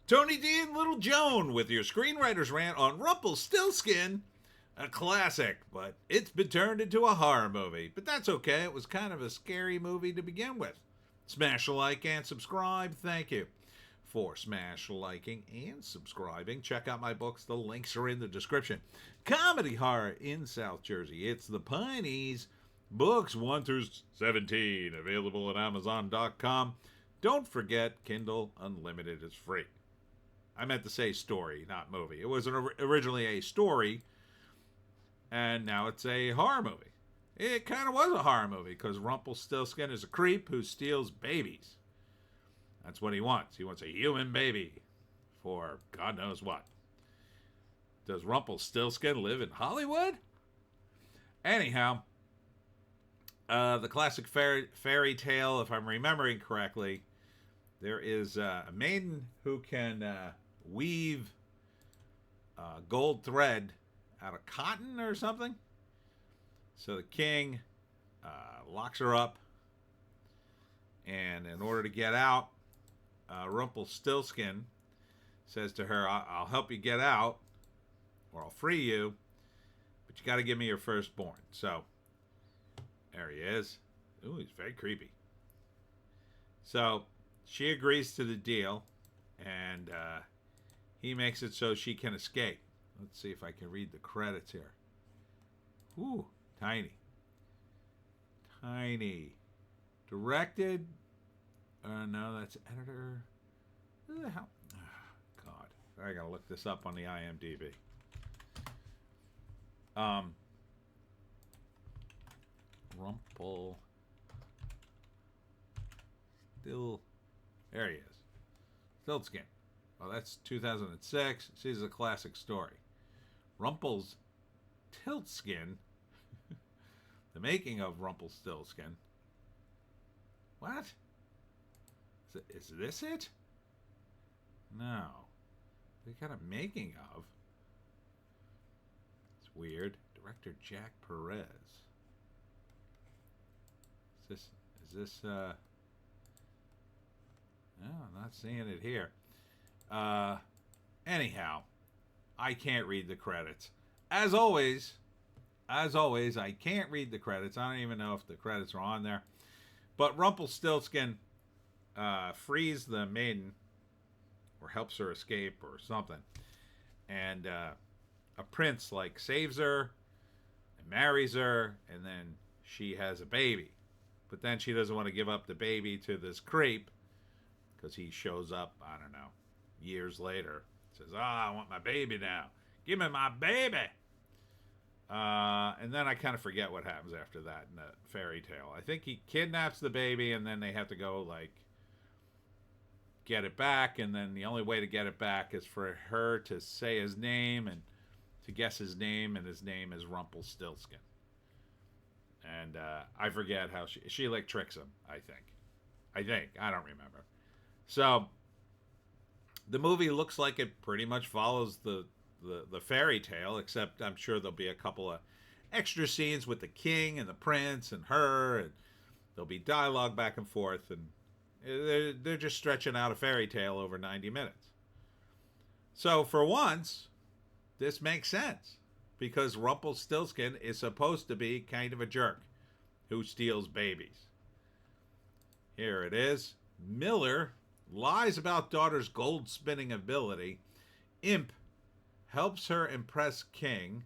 Tony D and Little Joan with your screenwriter's rant on Rumpelstiltskin, a classic, but it's been turned into a horror movie. But that's okay, it was kind of a scary movie to begin with. Smash a like and subscribe, thank you. For smash liking and subscribing, check out my books, the links are in the description. Comedy horror in South Jersey, it's the Pineys. Books 1 through 17, available at Amazon.com. Don't forget, Kindle Unlimited is free. I meant to say story, not movie. It was originally a story, and now it's a horror movie. It kind of was a horror movie, because Rumpelstiltskin is a creep who steals babies. That's what he wants. He wants a human baby for God knows what. Does Rumpelstiltskin live in Hollywood? Anyhow, the classic fairy tale, if I'm remembering correctly, there is a maiden who can weave gold thread out of cotton or something. So the king locks her up, and in order to get out, Rumpelstiltskin says to her, I'll help you get out, or I'll free you, but you got to give me your firstborn. So there he is. Ooh, he's very creepy. So she agrees to the deal, and he makes it so she can escape. Let's see if I can read the credits here. Ooh, tiny. Tiny. Directed. No, that's editor. Who the hell? Oh, God. I gotta look this up on the IMDb. Rumple. Still. There he is. Stiltskin. Oh, that's 2006. This is a classic story. Rumpelstiltskin. The making of Rumpelstiltskin. What? Is this it? No. They got a making of. It's weird. Director Jack Perez. Is this no, I'm not seeing it here. Anyhow, I can't read the credits. As always, I can't read the credits. I don't even know if the credits are on there. But Rumpelstiltskin frees the maiden, or helps her escape, or something. And a prince, like, saves her, and marries her, and then she has a baby. But then she doesn't want to give up the baby to this creep, because he shows up, I don't know, years later. Says, I want my baby now. Give me my baby. And then I kind of forget what happens after that in the fairy tale. I think he kidnaps the baby, and then they have to go, like, get it back. And then the only way to get it back is for her to say his name and to guess his name, and his name is Rumpelstiltskin. And I forget how she like tricks him, I think. I don't remember. So the movie looks like it pretty much follows the fairy tale, except I'm sure there'll be a couple of extra scenes with the king and the prince and her, and there'll be dialogue back and forth, and they're just stretching out a fairy tale over 90 minutes. So for once, this makes sense, because Rumpelstiltskin is supposed to be kind of a jerk who steals babies. Here it is. Miller lies about daughter's gold spinning ability. Imp helps her impress King.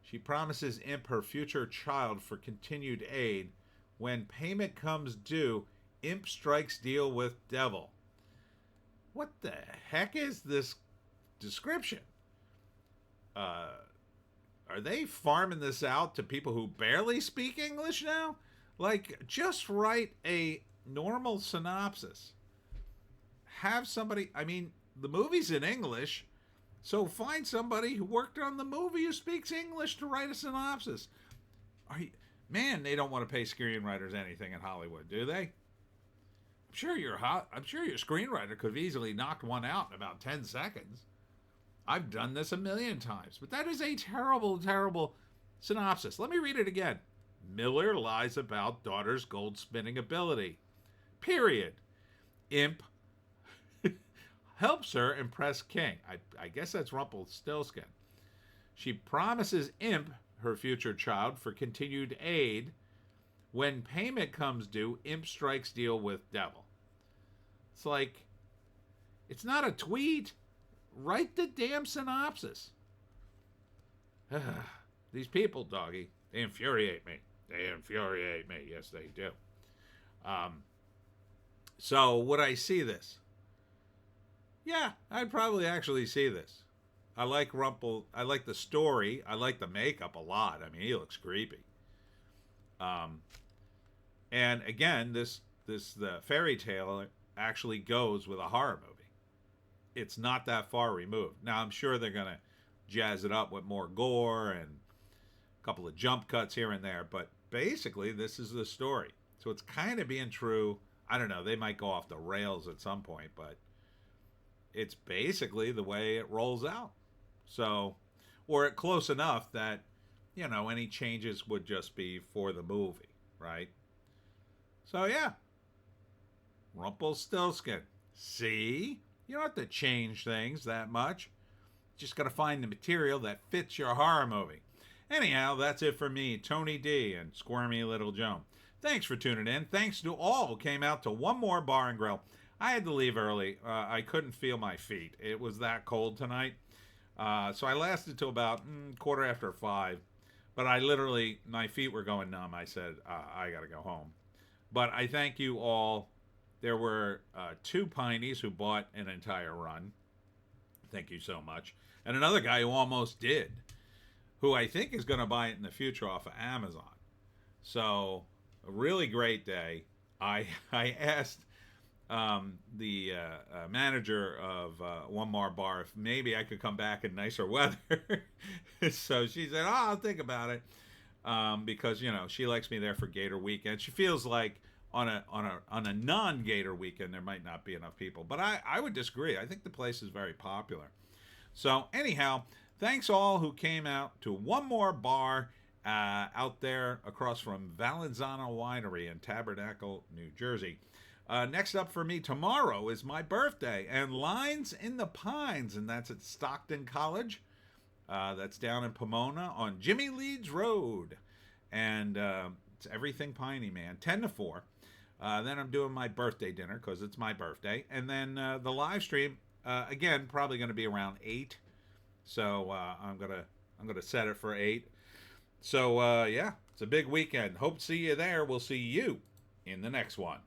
She promises Imp her future child for continued aid. When payment comes due, Imp strikes deal with Devil. What the heck is this description? Are they farming this out to people who barely speak English now? Like, just write a normal synopsis. Have somebody, I mean, the movie's in English, so find somebody who worked on the movie who speaks English to write a synopsis. Man, they don't want to pay screenwriters anything in Hollywood, do they? I'm sure your screenwriter could have easily knocked one out in about 10 seconds. I've done this a million times, but that is a terrible, terrible synopsis. Let me read it again. Miller lies about daughter's gold spinning ability. Period. Imp helps her impress King. I guess that's Rumpelstiltskin. She promises Imp, her future child, for continued aid. When payment comes due, Imp strikes deal with Devil. It's like, it's not a tweet. Write the damn synopsis. These people, doggy, they infuriate me. They infuriate me. Yes, they do. So would I see this? Yeah, I'd probably actually see this. I like I like the story. I like the makeup a lot. I mean, he looks creepy. And again, the fairy tale actually goes with a horror movie. It's not that far removed. Now, I'm sure they're gonna jazz it up with more gore and a couple of jump cuts here and there, but basically, this is the story. So it's kind of being true. I don't know. They might go off the rails at some point, but it's basically the way it rolls out. So, or close enough that, any changes would just be for the movie, right? So, yeah. Rumpelstiltskin. See? You don't have to change things that much. Just got to find the material that fits your horror movie. Anyhow, that's it for me, Tony D and Squirmy Little Joan. Thanks for tuning in. Thanks to all who came out to One More Bar and Grill. I had to leave early. I couldn't feel my feet. It was that cold tonight. So I lasted till about 5:15. But my feet were going numb. I said, I got to go home. But I thank you all. There were 2 Pineys who bought an entire run. Thank you so much. And another guy who almost did, who I think is going to buy it in the future off of Amazon. So, a really great day. I asked the manager of One More Bar if maybe I could come back in nicer weather. So she said, I'll think about it. Because, she likes me there for Gator weekend. She feels like on a non-Gator weekend there might not be enough people. But I would disagree. I think the place is very popular. So, anyhow, thanks all who came out to One More Bar out there across from Valenzano Winery in Tabernacle, New Jersey. Next up for me tomorrow is my birthday and Lines in the Pines, and that's at Stockton College. That's down in Pomona on Jimmy Leeds Road. And it's everything Piney, man, 10 to 4. Then I'm doing my birthday dinner because it's my birthday. And then the live stream, again, probably going to be around 8. So I'm gonna set it for 8. So yeah, it's a big weekend. Hope to see you there. We'll see you in the next one.